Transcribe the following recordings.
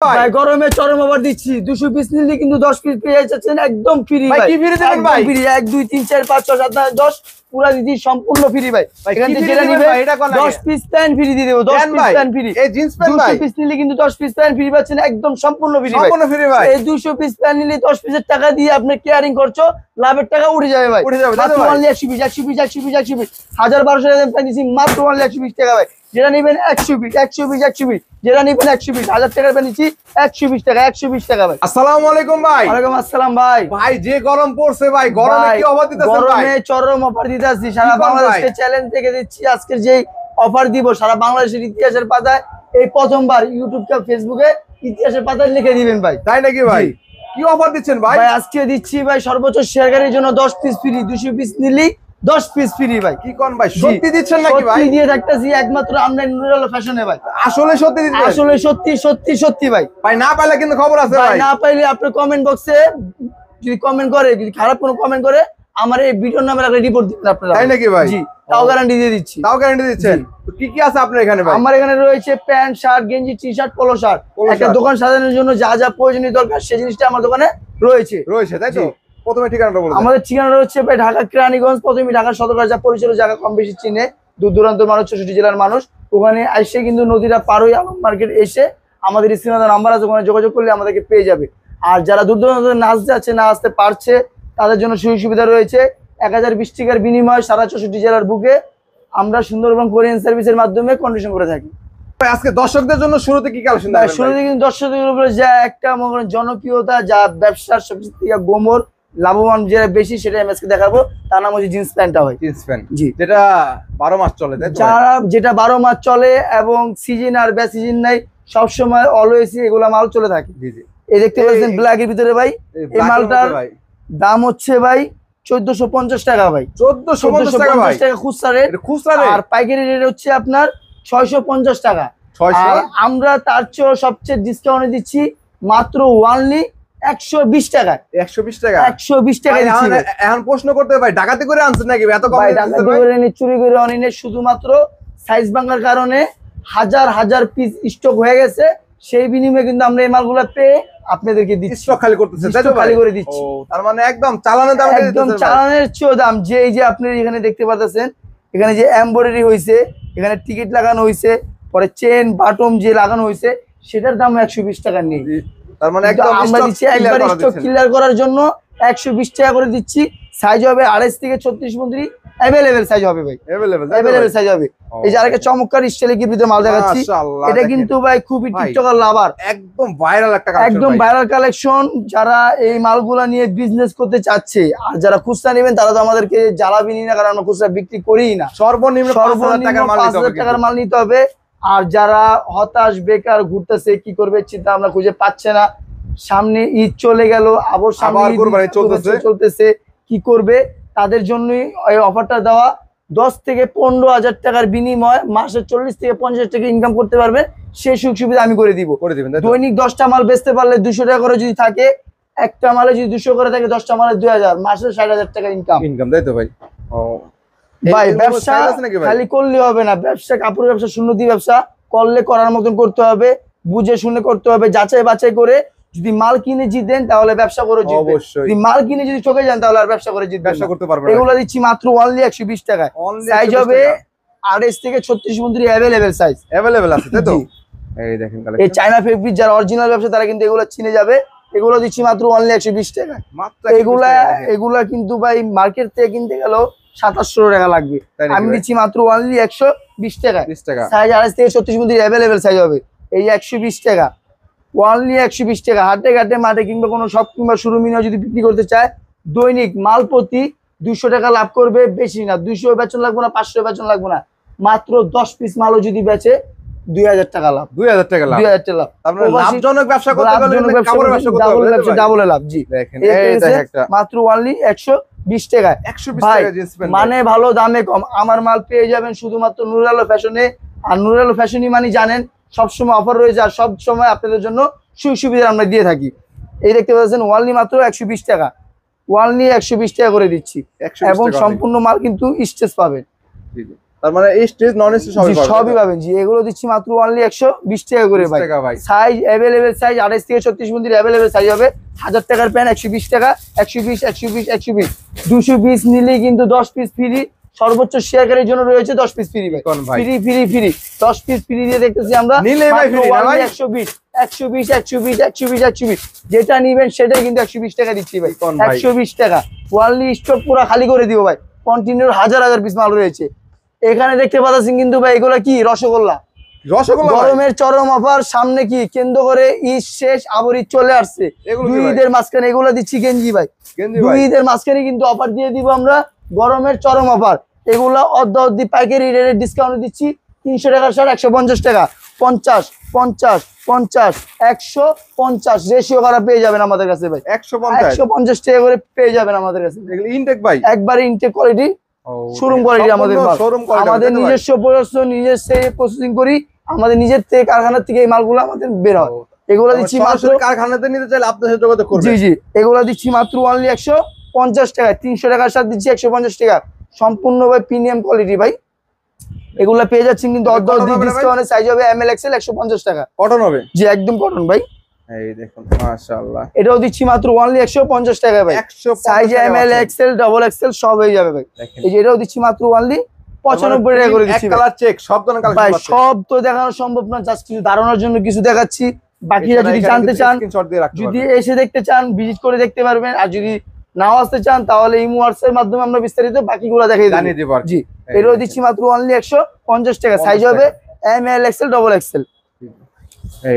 ভাই গরমে চরম অফার দিচ্ছি 200 পিস নিলে কিন্তু 10 পিস পেয়ে যাচ্ছেন একদম ফ্রি ভাই। কি ফ্রি দেবেন ভাই? ফ্রি 1 2 3 4 5 6 7 8 10 পুরো দিদি সম্পূর্ণ ফ্রি ভাই। এখান থেকে যেটা নিবে 10 পিস প্যান্ট ফ্রি দিয়ে দেব। 10 পিস প্যান্ট ফ্রি। এই জিন্স প্যান্ট ভাই 200 পিস নিলে কিন্তু 10 পিস প্যান্ট ফ্রি পাচ্ছেন একদম সম্পূর্ণ ফ্রি ভাই। সম্পূর্ণ ফ্রি ভাই। এই 200 পিস প্যান্ট নিলে 10 পিসের টাকা দিয়ে আপনি কেয়ারিং করছো, লাভের টাকা উঠে যাবে ভাই। উঠে যাবে মাত্র 120 পিস 120 পিস 120 পিস 120 পিস 1200 টাকা প্যান্ট দিছি মাত্র 120 টাকা ভাই। যেটা নেবেন 120 পিস 120 পিস 120 পিস, যেটা নেবেন 120 পিস 1000 টাকার প্যান্ট দিচ্ছি 120 টাকা 120 টাকা ভাই। আসসালামু আলাইকুম ভাই। ওয়ালাইকুম আসসালাম ভাই। ভাই যে গরম পড়ছে ভাই, গরমে কি অফার দিতেছেন ভাই? গরমে চরম অফার দিতেছি সারা বাংলাদেশে চ্যালেঞ্জ থেকে দিচ্ছি। আজকের যে অফার দিব সারা বাংলাদেশের ইতিহাসের পাতায় এই প্রথমবার ইউটিউব কে ফেসবুকে ইতিহাসের পাতায় লিখে দিবেন ভাই। তাই নাকি ভাই? কি অফার দিচ্ছেন ভাই? ভাই আজকে দিচ্ছি ভাই সর্বোচ্চ শেয়ারকারীর জন্য 10 পিস ফ্রি, 200 পিস নিলি 10 পিস ফ্রি ভাই। কি কোন ভাই, সত্যি দিচ্ছেন নাকি ভাই? সত্যি দিয়ে থাকতেছি একমাত্র আমরা নুরাল ফ্যাশনে ভাই। আসলে সত্যি দিচ্ছেন? আসলে সত্যি সত্যি সত্যি ভাই। ভাই না পাইলে কিন্তু খবর আছে ভাই। না পাইলে আপনি কমেন্ট বক্সে যদি কমেন্ট করে, যদি খারাপ কোনো কমেন্ট করে আমার এই ভিডিওর নামে একটা রিপোর্ট দিবেন আপনারা। তাই নাকি ভাই? জি, তাও গ্যারান্টি দিয়ে দিচ্ছি। তাও গ্যারান্টি দিচ্ছেন? তো কি কি আছে আপনার এখানে ভাই? আমার এখানে রয়েছে প্যান্ট, শার্ট, গেঞ্জি, টি-শার্ট, পোলো শার্ট। একটা দোকান সাজানোর জন্য যা যা প্রয়োজনীয় দরকার সেই জিনিসটা আমার দোকানে রয়েছে। তাই তো? প্রথমে ঠিকানাটা বলুন। আমাদের ঠিকানা রয়েছে ভাই ঢাকা কেরানীগঞ্জ। প্রথমে ঢাকা সদর যা পরিচিত জায়গা কম বেশি চিনে, দূর দূরান্তর মানুষ 64 জেলার মানুষ ওখানে এসে কিন্তু নদীটা পার হয়ে আলম মার্কেট এসে আমাদের স্ক্রিনে নাম্বার আছে, ওখানে যোগাযোগ করলে আমাদেরকে পেয়ে যাবে। আর যারা দূর দূরান্ত নাচ যাচ্ছে, না আসতে পারছে তাদের জন্য সুযোগ সুবিধা রয়েছে। 1020 টাকার বিনিময়ে সারা 64 জেলার বুকে আমরা সুন্দরবন কোরিয়ান সার্ভিসের মাধ্যমে কন্ডিশন করে থাকি। আজকে দর্শকদের জন্য শুরুতে কি কালেকশন দেবেন? শুরুতে কিন্তু দর্শকদের উপরে যা একটা জনপ্রিয়তা, যা ব্যবসার সবচেয়ে থেকে গোমর লাভবান যেটা বেশি সেটা এমএসকে দেখাবো। তার নাম হচ্ছে জিন্স প্যান্টটা হয়। জিন্স প্যান্ট জি, যেটা 12 মাস চলে, তাই তো? যেটা 12 মাস চলে এবং সিজন আর বে সিজন নাই, সব সময় অলওয়েজ এগুলা মাল চলে থাকে। জি জি। এই দেখতে পাচ্ছেন ব্ল্যাক এর ভিতরে ভাই, এই মালটার দাম হচ্ছে ভাই 1450 টাকা ভাই। 1450 টাকা ভাই। খুচরা রেট। খুচরা রেট। আর পাইকারি রেট হচ্ছে আপনার 650 টাকা। আর আমরা তার চেয়ে সবচেয়ে ডিসকাউন্টে দিচ্ছি মাত্র ওনলি 120 টাকা। 120 টাকা? 120 টাকা দিচ্ছি। এখন প্রশ্ন করতে ভাই, ডাকাতি করে আনছেন নাকি এত কম? ভাই ডাকাতি করে নি, চুরি করে আনিনি, শুধুমাত্র সাইজ ভাঙার কারণে হাজার হাজার পিস স্টক হয়ে গেছে। সেই বিনিময়ে কিন্তু আমরা এই মালগুলো পেয়ে আপনাদেরকে দিচ্ছি। স্টক খালি করতেছেন, তাই তো? খালি করে দিচ্ছি। তার মানে একদম চালানের দাম দিয়ে দিতেছেন? একদম চালানের চেয়ে দাম। যে এই যে আপনি এখানে দেখতে পাচ্ছেন, এখানে যে এমব্রয়ডারি হইছে, এখানে টিকিট লাগানো হইছে, পরে চেন বাটন যে লাগানো হইছে সেটার দাম 120 টাকা নেই। তার মানে একদম আমরা দিচ্ছি একবার স্টক ক্লিয়ার করার জন্য 120 টাকা করে দিচ্ছি। সাইজ হবে 28 থেকে 36 পর্যন্ত अवेलेबल সাইজ হবে ভাই। अवेलेबल সাইজ হবে। এই যে আরেকটা চমৎকার স্টাইলে কি ভিতরে মাল দেখাচ্ছি, এটা কিন্তু ভাই খুবই টিকটকার লাভার, একদম ভাইরাল একটা কালেকশন, একদম ভাইরাল কালেকশন। যারা এই মালগুলা নিয়ে বিজনেস করতে চাচ্ছে আর যারা খুচরা নেবেন তারা তো আমাদেরকে জ্বালাবি না, কারণ আমরা খুচরা বিক্রি করি না। সর্বনিম্ন 5000 টাকার মাল নিতে হবে। আর যারা হতাশ, বেকার, ঘুরতেছে, কি করবে চিন্তা আমরা খুঁজে পাচ্ছে না, সামনে ঈদ চলে গেল, আবার চলতেছে, কি করবে, তাদের জন্যই এই অফারটা দেওয়া। 10 থেকে 15,000 টাকার বিনিময়ে মাসে 40 থেকে 50 টাকা ইনকাম করতে পারবে, সেই সুযোগ সুবিধা আমি করে দিব। দৈনিক 10টা মাল বেচতে পারলে 200 টাকা করে যদি থাকে, একটা মালে যদি 200 করে থাকে, 10টা মালে 2000, মাসে 60,000 টাকা ইনকাম। তাই তো ভাই? ভাই ব্যবসা খালি করলে হবে না, ব্যবসা কাপড়ের ব্যবসা, সুন্নতি ব্যবসা করলে করার মতন করতে হবে, বুঝে শুনে করতে হবে, যাচাই বাছাই করে। যদি মাল কিনে জিতেন তাহলে ব্যবসা করে জিতবেন, যদি মাল কিনে যদি ঠকে যান তাহলে আর ব্যবসা করে জিতবেন, ব্যবসা করতে পারবেন না। এগুলো দিচ্ছি মাত্র অনলি 120 টাকায়। সাইজ হবে 28 থেকে 36 পর্যন্ত अवेलेबल সাইজ अवेलेबल আছে, তাই তো? এই দেখেন কালেকশন, এই চায়না ফেব্রিক যারা অরিজিনাল ব্যবসা তারা কিন্তু এগুলো চিনে যাবে। এগুলো দিচ্ছি মাত্র অনলি 120 টাকায়। এগুলা কিন্তু ভাই মার্কেট থেকে কিনতে গেলেও 2700 টাকা লাগবে, আমি দিচ্ছি মাত্র অনলি 120 টাকায়। সাইজ 28 থেকে 36 পর্যন্ত अवेलेबल সাইজ হবে। এই 120 টাকা, অনলি 120 টাকা। হাটে ঘাটে মাঠে কিংবা কোনো শপ কিংবা শোরুমে যদি বিক্রি করতে চায়, দৈনিক মাল প্রতি 200 টাকা লাভ করবে, বেশি না। 200 বেতন লাগবে না, 500 বেতন লাগবে না, মাত্র 10 পিস মালও যদি বেচে 2000 টাকা লাভ। 2000 টাকা লাভ, 2000 টাকা লাভ। আপনারা লাভজনক ব্যবসা করতে গেলে কাপড়ের ব্যবসা করতে হবে, ডাবল লাভ। জি দেখেন, এই দেখেন মাত্র অনলি 120 টাকা। 120 টাকা জিন্স প্যান্ট, মানে ভালো দামে কম। আমার মাল পেয়ে যাবেন শুধুমাত্র নুরাল ফ্যাশনে। আর নুরাল ফ্যাশনই মানে জানেন সবসময় অফার রয়েছে, আর সব সময় আপনাদের জন্য সুযোগ সুবিধা আমরা দিয়ে থাকি। এই দেখতে পাচ্ছেন ওয়ানলি মাত্র 120 টাকা, ওয়ানলি 120 টাকা করে দিচ্ছি, এবং সম্পূর্ণ মাল কিন্তু স্টেজ পাবেন। তার মানে স্টেজ নন স্টেজ সবই পাবেন জি। এগুলো দিচ্ছি মাত্র অনলি 120 টাকা করে ভাই। সাইজ अवेलेबल সাইজ 28 থেকে 36 পর্যন্ত अवेलेबल সাইজ হবে। 1000 টাকার প্যান্ট 120 টাকা, 120 120 120 200 পিস নিলে কিন্তু 10 পিস ফ্রি। সর্বোচ্চ শেয়ারকারীর জন্য রয়েছে 10 পিস ফ্রি ভাই। Free free free 10 piece free দিয়ে দেখতেছি আমরা। নিলে ভাই ফ্রি না ভাই। 120 120 120 120 120 যেটা নেবেন সেটাই কিন্তু 120 টাকা দিচ্ছি ভাই। 120 টাকা ওয়ানলি স্টক পুরো খালি করে দিব ভাই। কন্টিনিউ হাজার হাজার পিস মাল রয়েছে। এখানে দেখতে পাচ্ছেন কিন্তু ভাই এগুলো কি রসগোল্লা। রসগোল্লা গরমের চরম অফার সামনে কি কেন্দ্র করে ঈদ শেষ আবার ঈদ চলে আসছে। দুই ঈদের মাঝখানে এগুলো দিচ্ছি গেঞ্জি ভাই। দুই ঈদের মাঝখানে কিন্তু অফার দিয়ে দিব আমরা গরমের চরম অফার। এগুলো অর্ধ পাইকারি রেটে ডিসকাউন্ট দিচ্ছি। 300 টাকার শার্ট 150 টাকা, 50 50 50 150 রেশিও করা পেয়ে যাবেন আমাদের কাছে ভাই। 150 টাকা করে পেয়ে যাবেন আমাদের কাছে। ইনটেক ভাই একবারে ইনটেক কোয়ালিটি, শোরুম কোয়ালিটি আমাদের আমাদের নিজস্ব নিজস্ব প্রসেসিং করি। আমাদের নিজের থেকে কারখানা থেকে এই মালগুলো আমাদের বের হয়। এগুলো দিচ্ছি মাত্র কারখানাতে নিতে চাইলে আপনার সাথে যোগাযোগ করবেন। জি জি এগুলো দিচ্ছি মাত্র অনলি 150 টাকা। 300 টাকার সাথে দিচ্ছি 150 টাকা। সম্পূর্ণ ভাই প্রিমিয়াম কোয়ালিটি ভাই। এগুলো পেয়ে যাচ্ছেন কিন্তু অর্ধ ডিসকাউন্টে। সাইজ হবে এমএল এক্সএল 150 টাকা। কটন হবে জি একদম কটন ভাই। এই দেখুন মাশাআল্লাহ এটাও দিচ্ছি মাত্র অনলি 150 টাকা ভাই। Size ML XL double XL সব হয়ে যাবে ভাই। এই যে এটাও দিচ্ছি মাত্র অনলি 95 টাকা করে দিচ্ছি। এক কালার চেক সব ধরনের কালার ভাই সব তো দেখানো সম্ভব না, জাস্ট কিছু ধারণার জন্য কিছু দেখাচ্ছি। বাকিরা যদি জানতে চান, যদি এসে দেখতে চান ভিজিট করে দেখতে পারবেন। আর যদি নাও আসতে চান তাহলে ইমো হোয়াটসঅ্যাপের মাধ্যমে আমরা বিস্তারিত বাকিগুলো দেখিয়ে দেব। জি এটাও দিচ্ছি মাত্র অনলি 150 টাকা। সাইজ হবে এমএল এক্সএল ডাবল এক্সএল।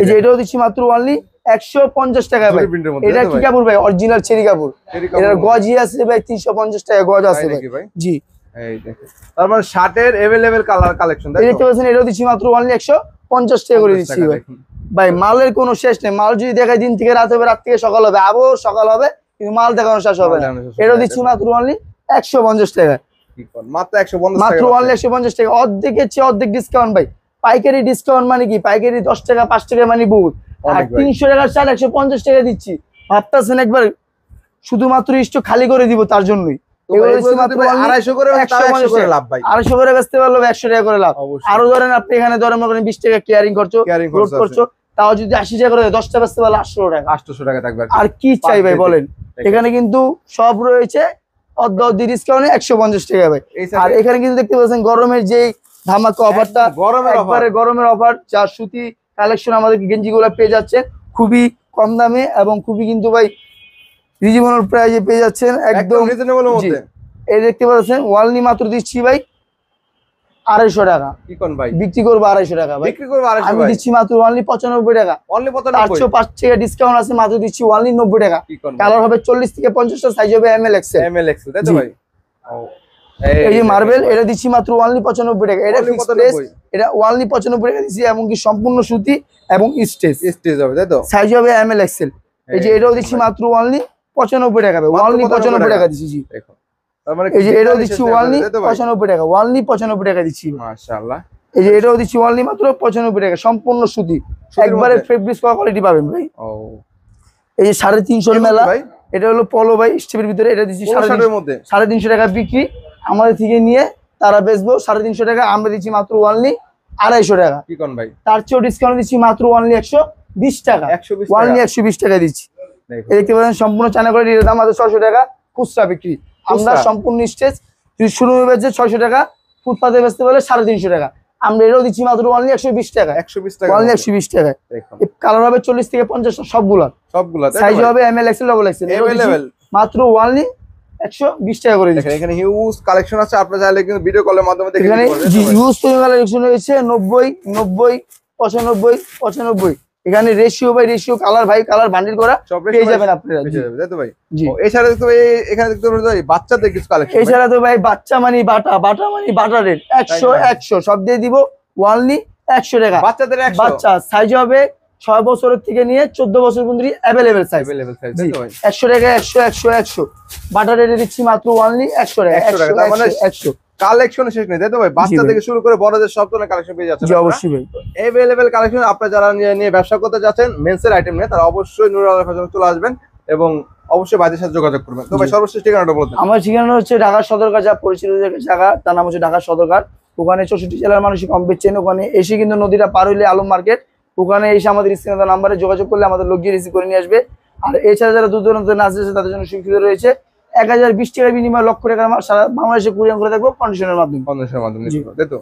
এই যে এটাও দিচ্ছি মাত্র অনলি 150 টাকা ভাই। এটা কি কাপড় ভাই? অরিজিনাল চেরি কাপড়। এটার গজই আছে ভাই 350 টাকা গজ আছে ভাই। জি এই দেখেন তার মানে শার্টের अवेलेबल কালার কালেকশন তাই তো? দেখতে পাচ্ছেন এটাও দিচ্ছি মাত্র অনলি 150 টাকা করে দিচ্ছি ভাই। ভাই মালের কোনো শেষ নেই। মাল যদি দেখায় দিন থেকে রাত হবে, রাত থেকে সকাল হবে, আবার সকাল হবে, কিন্তু মাল দেখানো শেষ হবে না। এটাও দিচ্ছি মাত্র অনলি 150 টাকা। মাত্র 150 মাত্র অনলি 150 টাকা। অর্ধেকের চেয়ে অর্ধেক ডিসকাউন্ট ভাই। পাইকারি ডিসকাউন্ট মানে কি? পাইকারি 10 টাকা 5 টাকা মানে বহুত। আর 300 টাকার শার্ট 150 টাকা দিচ্ছি। ভাবতেছেন একবার শুধুমাত্র স্টক খালি করে দিব তার জন্যই। এগুলো দিচ্ছি মাত্র 250 করে 150 করে লাভ ভাই। 250 করে বেচতে পারলে 100 টাকা করে লাভ। আরো ধরেন আপনি এখানে ধরেন 20 টাকা কেয়ারিং করছো, লোড করছো, তাও যদি 80 টাকা করে 10 টাকা বেচতে পারলে 800 টাকা। 800 টাকা থাকবে। আর কি চাই ভাই বলেন? এখানে কিন্তু সব রয়েছে অর্ধ ডিসকাউন্টে 150 টাকা ভাই। আর এখানে কিন্তু দেখতে পাচ্ছেন গরমের যে ধামাকা অফারটা, একবারে গরমের অফার। যা সুতি কালেকশন আমাদের গেঞ্জিগুলো পেয়ে যাচ্ছেন খুবই কম দামে এবং খুবই কিন্তু ভাই রিজনেবল প্রাইসে পেয়ে যাচ্ছেন একদম রিজনেবল মধ্যে। এই দেখতে পাচ্ছেন ওয়ালনি মাত্র দিচ্ছি ভাই 250 টাকা। কি কোন ভাই? বিক্রি করব 250 টাকা ভাই। বিক্রি করব 250 আমি দিচ্ছি মাত্র ওয়ালনি 95 টাকা। অনলি 95 805 টাকা ডিসকাউন্ট আছে, মাত্র দিচ্ছি ওয়ালনি 90 টাকা। কালার হবে 40 থেকে 50 টা, সাইজ হবে এমএল এক্সএল। এমএল এক্সএল তাই তো ভাই? ও এই যে মার্বেল এটা দিচ্ছি মাত্র ওয়ালনি 95 টাকা। এটা ফিক্স প্রাইস। এটা ওয়ালনি 95 টাকা দিচ্ছি এবং কি সম্পূর্ণ সুতি এবং স্টেজ হবে তাই তো? সাইজ হবে এমএল এক্সএল। এই যে এটাও দিচ্ছি মাত্র ওয়ালনি 95 টাকা ভাই। ওয়ালনি 95 টাকা দিচ্ছি। জি দেখো তার মানে এই যে এটাও দিচ্ছি ওয়ালনি 95 টাকা। ওয়ালনি 95 টাকা দিচ্ছি মাশাআল্লাহ। এই যে এটাও দিচ্ছি ওয়ালনি মাত্র 95 টাকা। সম্পূর্ণ সুতি, একবারে ফেব্রিক কোয়ালিটি পাবেন ভাই। ও এই যে 350 মেলা, এটা হলো পলো ভাই স্টেপের ভিতরে। এটা দিচ্ছি 350 টাকা বিক্রি। আমাদের থেকে নিয়ে তারা বেচবো 350 টাকা। আমরা দিচ্ছি মাত্র ওয়ানলি 250 টাকা। কি কোন ভাই? তার চেয়েও ডিসকাউন্ট দিচ্ছি মাত্র ওয়ানলি 120 টাকা। ওয়ানলি 120 টাকা দিচ্ছি। দেখতে পাচ্ছেন সম্পূর্ণ চায়না কোয়ালিটি। এর দাম আছে 600 টাকা খুচরা বিক্রি। আমরা সম্পূর্ণ স্টেজ যদি শুরু হয়ে বেচে 600 টাকা, ফুটপাতে বেচতে পারলে 350 টাকা। আমরা এটাও দিচ্ছি মাত্র ওয়ানলি 120 টাকা। 120 টাকা ওয়ানলি 120 টাকা। কালার হবে 40 থেকে 50 সবগুলা। সাইজ হবে ML XL double XL. Available মাত্র ওয়ানলি 120 টাকা করে দিচ্ছি। এখানে হিউজ কালেকশন আছে, আপনারা চাইলে কিন্তু ভিডিও কলের মাধ্যমে দেখে নিতে পারবেন। জি হিউজ কালেকশন রয়েছে 90 90 95 95। এখানে রেশিও বাই রেশিও কালার ভাই কালার বান্ডিল করা পেয়ে যাবেন আপনারা। তাই তো ভাই? জি এছাড়া দেখতে ভাই এখানে দেখতে পারবেন ভাই বাচ্চাদের কিছু কালেকশন। এছাড়া তো ভাই বাচ্চা মানে বাটা, বাটা মানে বাটা রেট 100 100 সব দিয়ে দিব ওয়ানলি 100 টাকা। বাচ্চাদের 100। বাচ্চা সাইজ হবে 6 বছরের থেকে নিয়ে 14 বছর পর্যন্ত अवेलेबल সাইজ। তাই তো ভাই? 100 টাকা 100 100 100 বাটা রেটে দিচ্ছি মাত্র ওয়ানলি 100 টাকা। 100 টাকা তার মানে 100 কালেকশন শেষ নেই তাই তো ভাই? বাচ্চা থেকে শুরু করে বড়দের সব ধরনের কালেকশন পেয়ে যাচ্ছেন। জি অবশ্যই ভাই। अवेलेबल কালেকশন আপনারা যারা নিয়ে ব্যবসা করতে যাচ্ছেন মেন্সের আইটেম নিয়ে, তারা অবশ্যই নুরুল আলম ফ্যাশনে চলে আসবেন এবং অবশ্যই ভাইদের সাথে যোগাযোগ করবেন। তো ভাই সর্বশেষ ঠিকানাটা বলতে। আমার ঠিকানা হচ্ছে ঢাকা সদরঘাট, যা পরিচিত জায়গা, তার নাম হচ্ছে ঢাকা সদরঘাট। ওখানে 64 জেলার মানুষই কম বেচছেন। ওখানে এসে কিন্তু নদীটা পার হইলে আলম মার্কেট, ওখানে এসে আমাদের স্ক্রিনে দেওয়া নাম্বারে যোগাযোগ করলে আমাদের লোক গিয়ে রিসিভ করে নিয়ে আসবে। আর এছাড়া যারা দূর দূরান্ত না আসছে তাদের জন্য সুবিধা রয়েছে, 1020 টাকার বিনিময়ে লক্ষ টাকার মাল সারা বাংলাদেশে কুরিয়ার করে থাকবো কন্ডিশনের মাধ্যমে। কন্ডিশনের মাধ্যমে, তাই তো?